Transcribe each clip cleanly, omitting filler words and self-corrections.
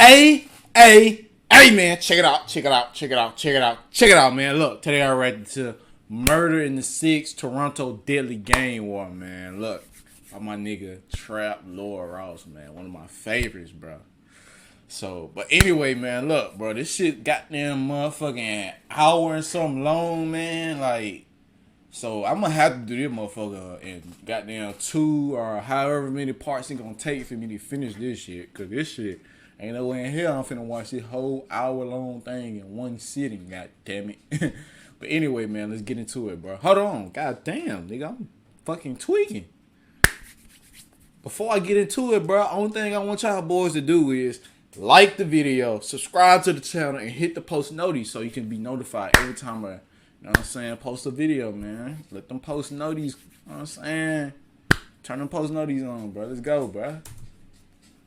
Hey, man, check it out, man. Look, today I read to Murder in the 6 Toronto Deadly Gang War, man. Look, by my nigga Trap Lord Ross, man. One of my favorites, bro. So, but anyway, man, look, bro, this shit goddamn motherfucking hour and something long, man. Like, so I'm gonna have to do this motherfucker in goddamn 2 or however many parts it's gonna take for me to finish this shit. Cause this shit ain't no way in hell I'm finna watch this whole hour-long thing in one sitting, god damn it. But anyway, man, let's get into it, bro. Hold on. God damn, nigga, I'm fucking tweaking. Before I get into it, bro, only thing I want y'all boys to do is like the video, subscribe to the channel, and hit the post notice so you can be notified every time I, you know what I'm saying, post a video, man. Let them post notice, you know what I'm saying? Turn them post notice on, bro. Let's go, bro.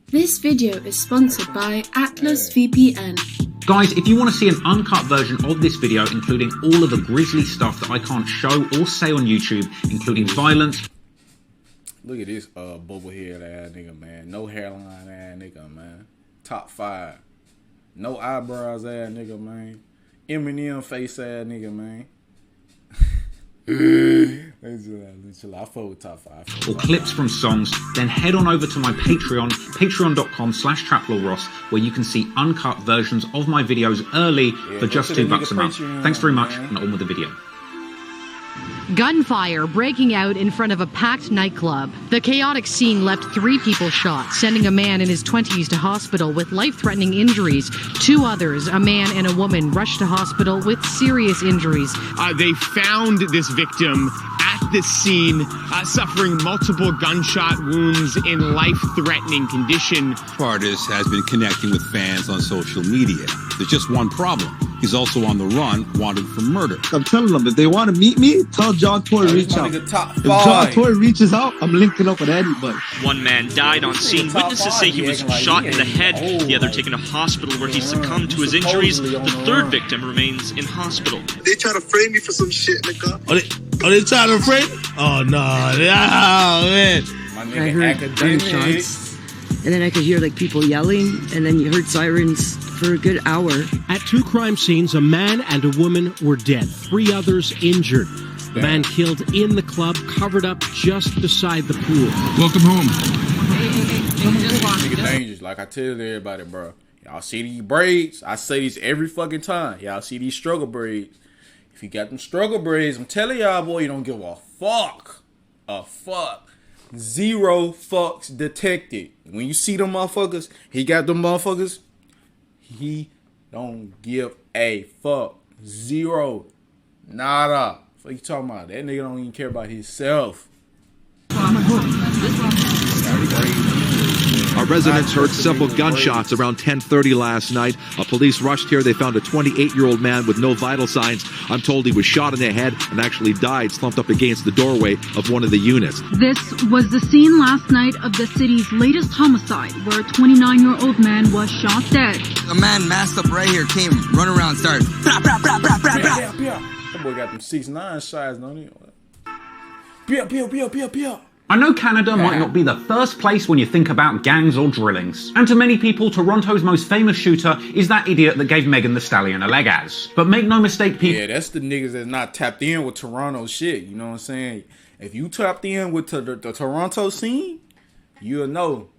This video is sponsored by Atlas VPN. Guys, if you want to see an uncut version of this video, including all of the grisly stuff that I can't show or say on YouTube, including violence. Look at this bubble head ass nigga, man. No hairline ass nigga, man. Top 5. No eyebrows ass nigga, man. Eminem face ass nigga, man. I fuck with top 5. Or clips from songs, then head on over to my Patreon, patreon.com/traplawross, where you can see uncut versions of my videos early for just $2 a month. Thanks very much, and on with the video. Gunfire breaking out in front of a packed nightclub. The chaotic scene left 3 people shot, sending a man in his 20s to hospital with life-threatening injuries. 2 others, a man and a woman, rushed to hospital with serious injuries. They found this victim at the scene, suffering multiple gunshot wounds in life-threatening condition. Artist has been connecting with fans on social media. There's just one problem. He's also on the run, wanted for murder. I'm telling them, if they want to meet me, tell John Toy reach out. If John Toy reaches out, I'm linking up with anybody. One man died on scene. Witnesses say he was shot in the head, the other taken to hospital where he succumbed to his injuries. The 3rd victim remains in hospital. They try to frame me for some shit, nigga. Oh, they trying to frame? Oh, no. Oh, man. I heard gunshots, and then I could hear like people yelling, and then you heard sirens for a good hour. At 2 crime scenes, a man and a woman were dead. 3 others injured. The man killed in the club, covered up just beside the pool. Welcome home. Nigga dangerous, like I tell everybody, bro. Y'all see these braids? I say these every fucking time. Y'all see these struggle braids. If you got them struggle braids, I'm telling y'all, boy, you don't give a fuck. A fuck. 0 fucks detected. When you see them motherfuckers, he got them motherfuckers. He don't give a fuck. 0. Nada. What you talking about? That nigga don't even care about himself. Our residents heard several gunshots around 10:30 last night. Police rushed here. They found a 28-year-old man with no vital signs. I'm told he was shot in the head and actually died slumped up against the doorway of one of the units. This was the scene last night of the city's latest homicide, where a 29-year-old man was shot dead. A man masked up right here came, run around, started. Blah, blah, blah, blah, blah, blah. That boy got them 6'9" shots, don't he? Pew. I know Canada might not be the first place when you think about gangs or drillings. And to many people, Toronto's most famous shooter is that idiot that gave Megan Thee Stallion a leg as. But make no mistake, people... Yeah, that's the niggas that's not tapped in with Toronto shit, you know what I'm saying? If you tapped in with the Toronto scene, you'll know.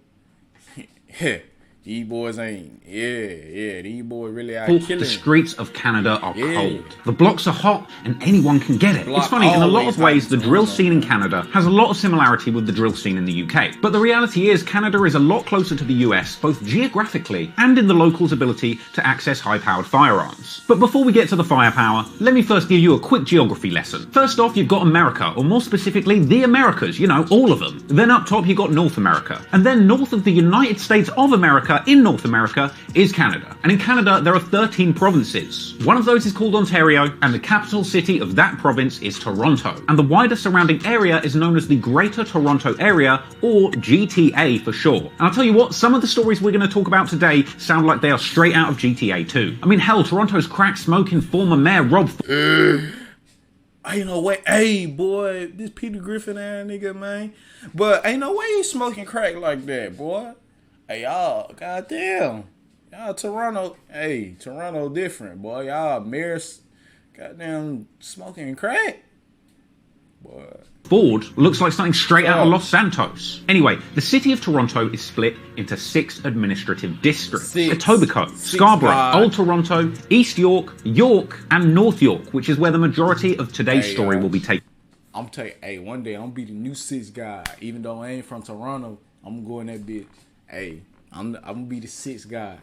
These boys ain't, these boys really are killing. The streets of Canada are cold. The blocks are hot and anyone can get it. It's funny, in a lot of ways, the drill scene in Canada has a lot of similarity with the drill scene in the UK. But the reality is, Canada is a lot closer to the US, both geographically and in the locals' ability to access high-powered firearms. But before we get to the firepower, let me first give you a quick geography lesson. First off, you've got America, or more specifically, the Americas, you know, all of them. Then up top, you've got North America. And then north of the United States of America, in North America, is Canada. And in Canada, there are 13 provinces. One of those is called Ontario, and the capital city of that province is Toronto. And the wider surrounding area is known as the Greater Toronto Area, or GTA for short. And I'll tell you what, some of the stories we're going to talk about today sound like they are straight out of GTA 2. I mean, hell, Toronto's crack-smoking former mayor Rob... Ain't no way, hey boy, this Peter Griffin ass nigga, man. But ain't no way he's smoking crack like that, boy. Hey y'all, goddamn. Y'all Toronto, hey, Toronto different, boy. Y'all mayors, goddamn smoking crack, boy. Board looks like something straight out of Los Santos. Anyway, the city of Toronto is split into 6 administrative districts. Etobicoke, Scarborough, Old Toronto, East York, York, and North York, which is where the majority of today's story will be taken. I'm telling you, hey, one day I'm gonna be the new 6 guy. Even though I ain't from Toronto, I'm gonna go in that bitch. Hey, I'm gonna be the 6 guy.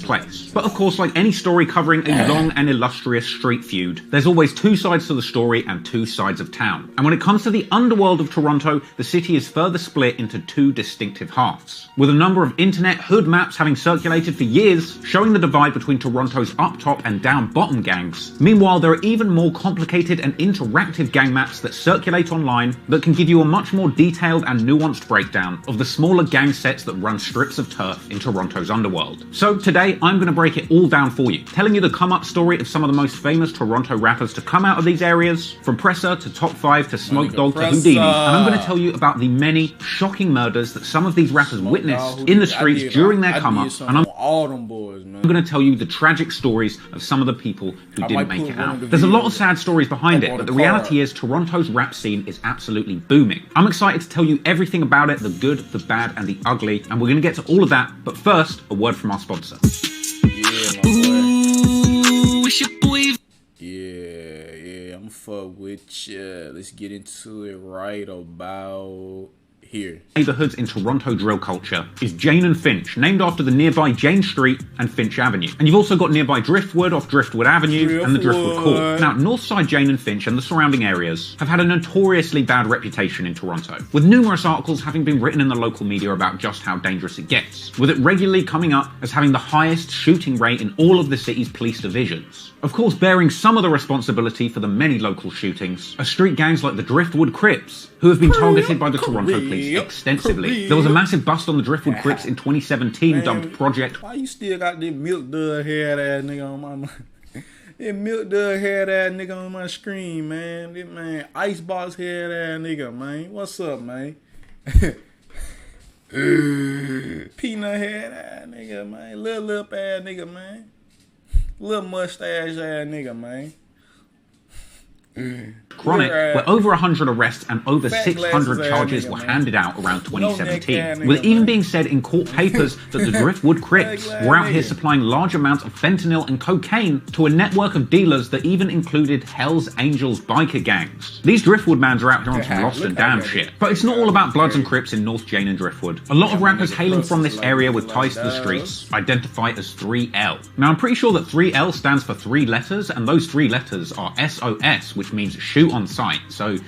Place. But of course, like any story covering a long and illustrious street feud, there's always 2 sides to the story and 2 sides of town. And when it comes to the underworld of Toronto, the city is further split into 2 distinctive halves, with a number of internet hood maps having circulated for years, showing the divide between Toronto's up top and down bottom gangs. Meanwhile, there are even more complicated and interactive gang maps that circulate online that can give you a much more detailed and nuanced breakdown of the smaller gang sets that run strips of turf in Toronto's underworld. So today, I'm going to break it all down for you, telling you the come-up story of some of the most famous Toronto rappers to come out of these areas, from Presser to Top 5 to Smoke Dogg to Houdini, and I'm going to tell you about the many shocking murders that some of these rappers witnessed in the streets during their come-up, and I'm going to tell you the tragic stories of some of the people who didn't make it out. There's a lot of sad stories behind it, but the reality is Toronto's rap scene is absolutely booming. I'm excited to tell you everything about it, the good, the bad, and the ugly, and we're going to get to all of that, but first, a word from our sponsor. Ooh, it's your boy. Yeah, I'm fuck with ya. Let's get into it right about here. Neighborhoods in Toronto drill culture is Jane and Finch, named after the nearby Jane Street and Finch Avenue. And you've also got nearby Driftwood off Driftwood Avenue and the Driftwood Court. Now, Northside Jane and Finch and the surrounding areas have had a notoriously bad reputation in Toronto, with numerous articles having been written in the local media about just how dangerous it gets, with it regularly coming up as having the highest shooting rate in all of the city's police divisions. Of course, bearing some of the responsibility for the many local shootings are street gangs like the Driftwood Crips, who have been targeted by the Toronto police extensively. There was a massive bust on the Driftwood Crips in 2017 dubbed Project... Why you still got this milk dud head ass nigga on my... This milk dud head ass nigga on my screen, man. This man, icebox head ass nigga, man. What's up, man? Peanut head ass nigga, man. Little lip ass nigga, man. Little mustache ass nigga, man. Chronic, where over 100 arrests and over 600 charges were handed out around 2017, with it even being said in court papers that the Driftwood Crips were out here supplying large amounts of fentanyl and cocaine to a network of dealers that even included Hell's Angels biker gangs. These Driftwood mans are out here on some lost and damned shit. But it's not all about Bloods and Crips in North Jane and Driftwood. A lot of rappers hailing from this area with ties to the streets identify as 3L. Now, I'm pretty sure that 3L stands for 3 letters, and those 3 letters are SOS, which means shoot on sight. So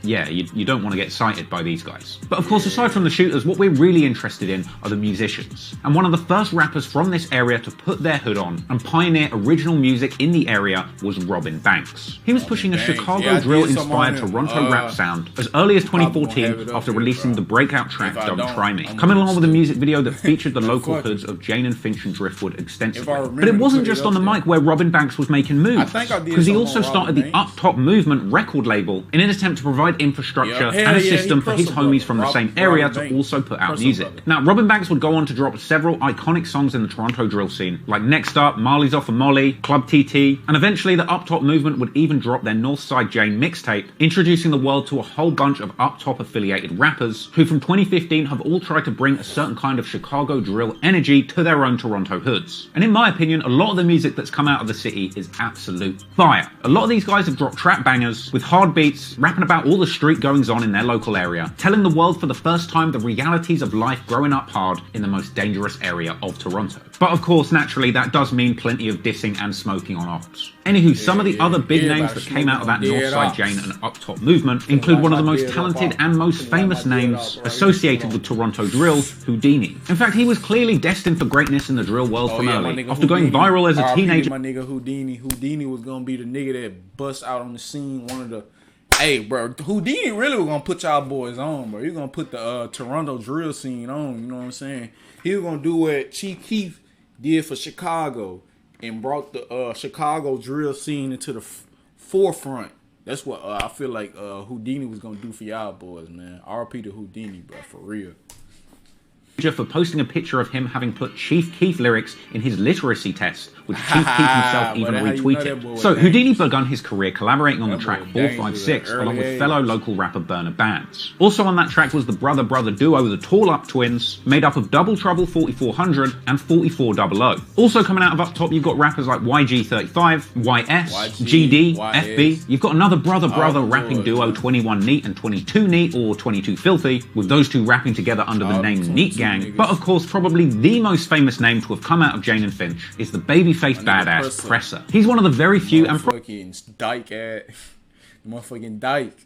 yeah, you don't want to get cited by these guys. But of course, aside from the shooters, what we're really interested in are the musicians. And one of the first rappers from this area to put their hood on and pioneer original music in the area was Robin Banks. He was pushing a Chicago drill-inspired Toronto rap sound as early as 2014 after releasing the breakout track dubbed Try Me, coming along with a music video that featured the local hoods of Jane and Finch and Driftwood extensively. But it wasn't just on the mic where Robin Banks was making moves, because he also started the Up Top Movement record label in an attempt to provide infrastructure and a system for his homies from the same area to also put out music. Now, Robin Banks would go on to drop several iconic songs in the Toronto drill scene, like Next Up, Marley's Off a Molly, Club TT, and eventually the Up Top movement would even drop their Northside Jane mixtape, introducing the world to a whole bunch of Up Top affiliated rappers who from 2015 have all tried to bring a certain kind of Chicago drill energy to their own Toronto hoods. And in my opinion, a lot of the music that's come out of the city is absolute fire. A lot of these guys have dropped trap bangers with hard beats, rapping about all the street goings on in their local area, telling the world for the first time the realities of life growing up hard in the most dangerous area of Toronto. But of course, naturally, that does mean plenty of dissing and smoking on ops. Anywho, some of the other big names that came out of that Northside Jane and Up Top movement include one of the most talented and most famous names associated with Toronto drill, Houdini. In fact, he was clearly destined for greatness in the drill world from early. After going viral as a teenager, my nigga Houdini was gonna be the nigga that bust out on the scene. One of the, hey bro, Houdini really was gonna put y'all boys on, bro. He was gonna put the Toronto drill scene on. You know what I'm saying? He was gonna do what Chief Keef did for Chicago and brought the Chicago drill scene into the forefront. That's what I feel like Houdini was gonna do for y'all boys, man. RP to Houdini, bro, for real. for posting a picture of him having put Chief Keef lyrics in his literacy test, which Chief Keef himself even retweeted. So Houdini begun his career collaborating on the track 456 along with fellow local rapper Burner Bands. Also on that track was the brother-brother duo, the Tall Up Twins, made up of Double Trouble 4400 and 4400. Also coming out of up top, you've got rappers like YG35, YS, GD, FB. You've got another brother-brother rapping duo 21 Neat and 22 Neat, or 22 Filthy, with those two rapping together under the name Neat Gang. But of course, probably the most famous name to have come out of Jane and Finch is the babyface badass Presser. He's one of the very few and motherfucking dyke at motherfucking dyke.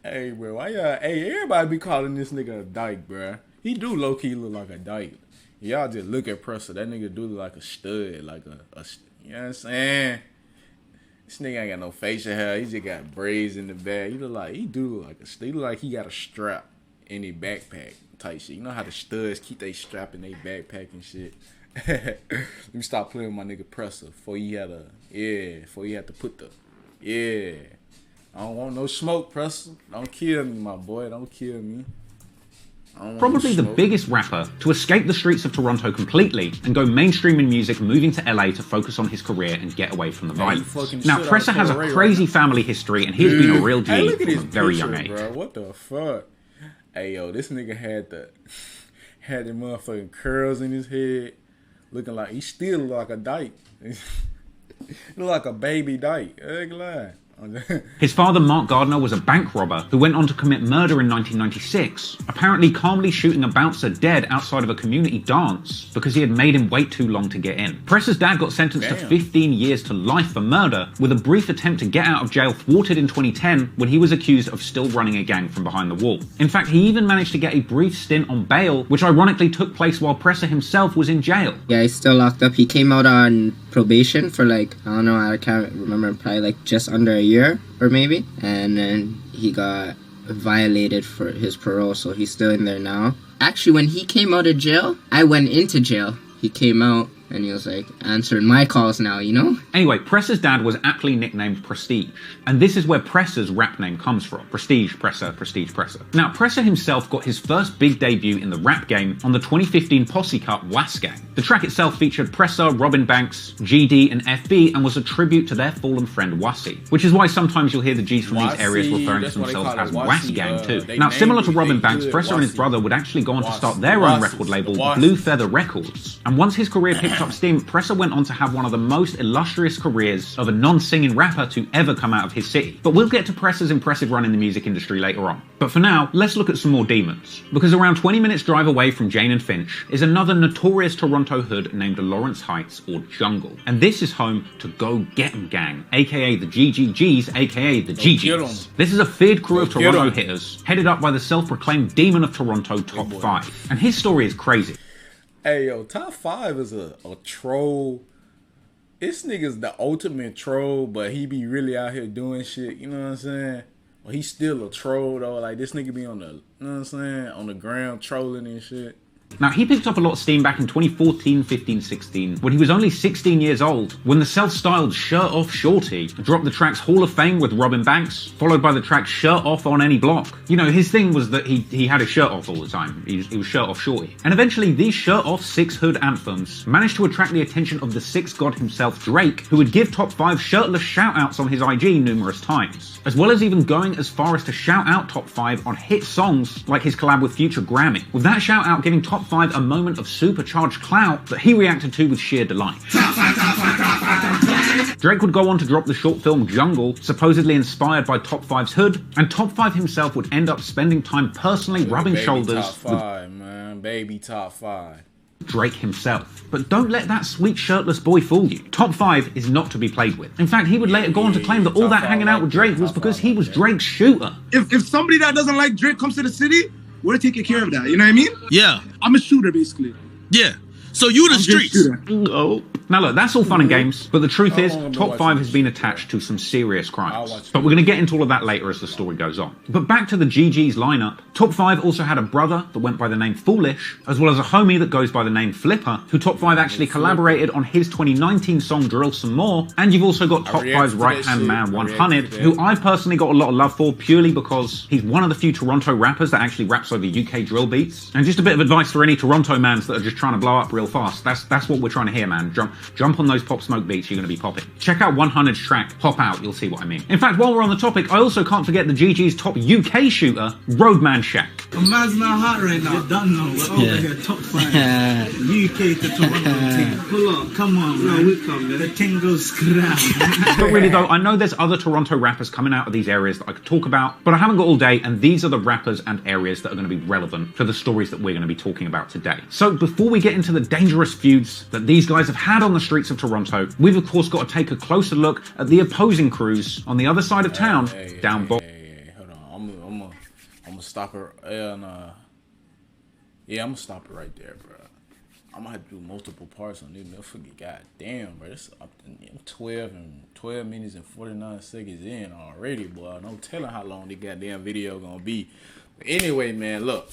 Hey bro, why y'all? Hey, everybody be calling this nigga a dyke, bro. He do low key look like a dyke. Y'all just look at Presser. That nigga do look like a stud, like a you know what I'm saying? This nigga ain't got no facial hair. He just got braids in the back. He do look like a stud. He look like he got a strap in his backpack type shit. You know how the studs keep they strap in their backpack and shit. Let me stop playing with my nigga Presser before he had to put the I don't want no smoke, Presser. Don't kill me, my boy. Don't kill me. Probably the biggest rapper to escape the streets of Toronto completely and go mainstream in music, moving to LA to focus on his career and get away from the violence. Now, Presser has a crazy family history and he has been a real G from a very young age. Bro. What the fuck? Hey, yo, this nigga had the motherfucking curls in his head, looking like he still look like a dyke. Look like a baby dyke. I ain't lying. His father, Mark Gardner, was a bank robber who went on to commit murder in 1996, apparently calmly shooting a bouncer dead outside of a community dance because he had made him wait too long to get in. Presser's dad got sentenced to 15 years to life for murder, with a brief attempt to get out of jail thwarted in 2010 when he was accused of still running a gang from behind the wall. In fact, he even managed to get a brief stint on bail, which ironically took place while Presser himself was in jail. Yeah, he's still locked up. He came out on probation for I don't know, I can't remember, probably just under a year or maybe, and then he got violated for his parole, so he's still in there now. Actually, when he came out of jail, I went into jail. He came out and he was like answering my calls now, you know? Anyway, Presser's dad was aptly nicknamed Prestige, and this is where Presser's rap name comes from. Prestige, Presser, Prestige, Presser. Now, Presser himself got his first big debut in the rap game on the 2015 Posse Cut Was Gang. The track itself featured Presser, Robin Banks, GD, and FB, and was a tribute to their fallen friend Wasi, which is why sometimes you'll hear the G's from these areas referring to themselves as Was Gang too. Now, similar to Robin Banks, Presser and his brother would actually go on to start their own record label, Blue Feather Records, and once his career picked up steam, Presser went on to have one of the most illustrious careers of a non-singing rapper to ever come out of his city. But we'll get to Presser's impressive run in the music industry later on. But for now, let's look at some more demons. Because around 20 minutes drive away from Jane and Finch is another notorious Toronto hood named Lawrence Heights, or Jungle. And this is home to Go Get 'em Gang, aka the GGGs, aka the GGs. This is a feared crew of Toronto hitters, headed up by the self-proclaimed demon of Toronto, Top 5. And his story is crazy. Hey, yo, Top 5 is a troll. This nigga's the ultimate troll, but he be really out here doing shit, you know what I'm saying? Well, he's still a troll, though. Like, this nigga be on the, you know what I'm saying, on the ground trolling and shit. Now, he picked up a lot of steam back in 2014, 15, 16, when he was only 16 years old, when the self-styled Shirt Off Shorty dropped the tracks Hall of Fame with Robin Banks, followed by the track Shirt Off on Any Block. You know, his thing was that he had his shirt off all the time. He was Shirt Off Shorty. And eventually, these Shirt Off 6 hood anthems managed to attract the attention of the 6 god himself, Drake, who would give Top 5 shirtless shout-outs on his IG numerous times, as well as even going as far as to shout out Top 5 on hit songs like his collab with Future Grammy, with that shout-out giving Top 5 a moment of supercharged clout that he reacted to with sheer delight. Drake would go on to drop the short film Jungle, supposedly inspired by Top 5's hood, and Top 5 himself would end up spending time personally rubbing shoulders Top 5, man. Baby Top 5. Drake himself. But don't let that sweet shirtless boy fool you. Top 5 is not to be played with. In fact, he would later go on to claim that all that hanging out with Drake was because he was Drake's shooter. If somebody that doesn't like Drake comes to the city, we're taking care of that, you know what I mean? Yeah. I'm a shooter, basically. Yeah. So you the streets. Nope. Now look, that's all fun and games, but the truth is, Top 5 has been attached to some serious crimes. But we're going to get into all of that later as the story goes on. But back to the GG's lineup, Top 5 also had a brother that went by the name Foolish, as well as a homie that goes by the name Flipper, who Top 5 actually collaborated on his 2019 song Drill Some More. And you've also got Top 5's right-hand man 100, who I've personally got a lot of love for purely because he's one of the few Toronto rappers that actually raps over UK drill beats. And just a bit of advice for any Toronto mans that are just trying to blow up real fast. That's what we're trying to hear, man. Jump on those Pop Smoke beats, you're going to be popping. Check out 100's track, Pop Out, you'll see what I mean. In fact, while we're on the topic, I also can't forget the GG's top UK shooter, Roadman Shaq. Man's not hot right now. You're done now. We're over here, top 5. UK to Toronto team. Pull up, come on, man. We come, man. The thing goes scrap. But really though, I know there's other Toronto rappers coming out of these areas that I could talk about, but I haven't got all day, and these are the rappers and areas that are going to be relevant for the stories that we're going to be talking about today. So before we get into the dangerous feuds that these guys have had on the streets of Toronto, we've of course got to take a closer look at the opposing crews on the other side of town, down Hold on, I'm gonna stop it. Yeah, I'm gonna stop it right there, bro. I'm gonna have to do multiple parts on this. Motherfucker, goddamn, bro. It's up to 12 minutes and 49 seconds in already, boy. No telling how long the goddamn video gonna be. But anyway, man, look.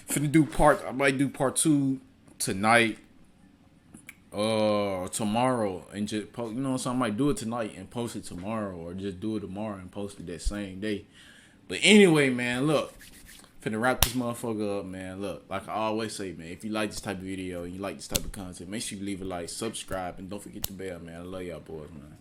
I might do part 2 tonight or tomorrow and just post, you know, so I might do it tonight and post it tomorrow, or just do it tomorrow and post it that same day. But anyway, man, look. Finna wrap this motherfucker up, man. Look, like I always say, man, if you like this type of video and you like this type of content, make sure you leave a like, subscribe, and don't forget the bell, man. I love y'all boys, man.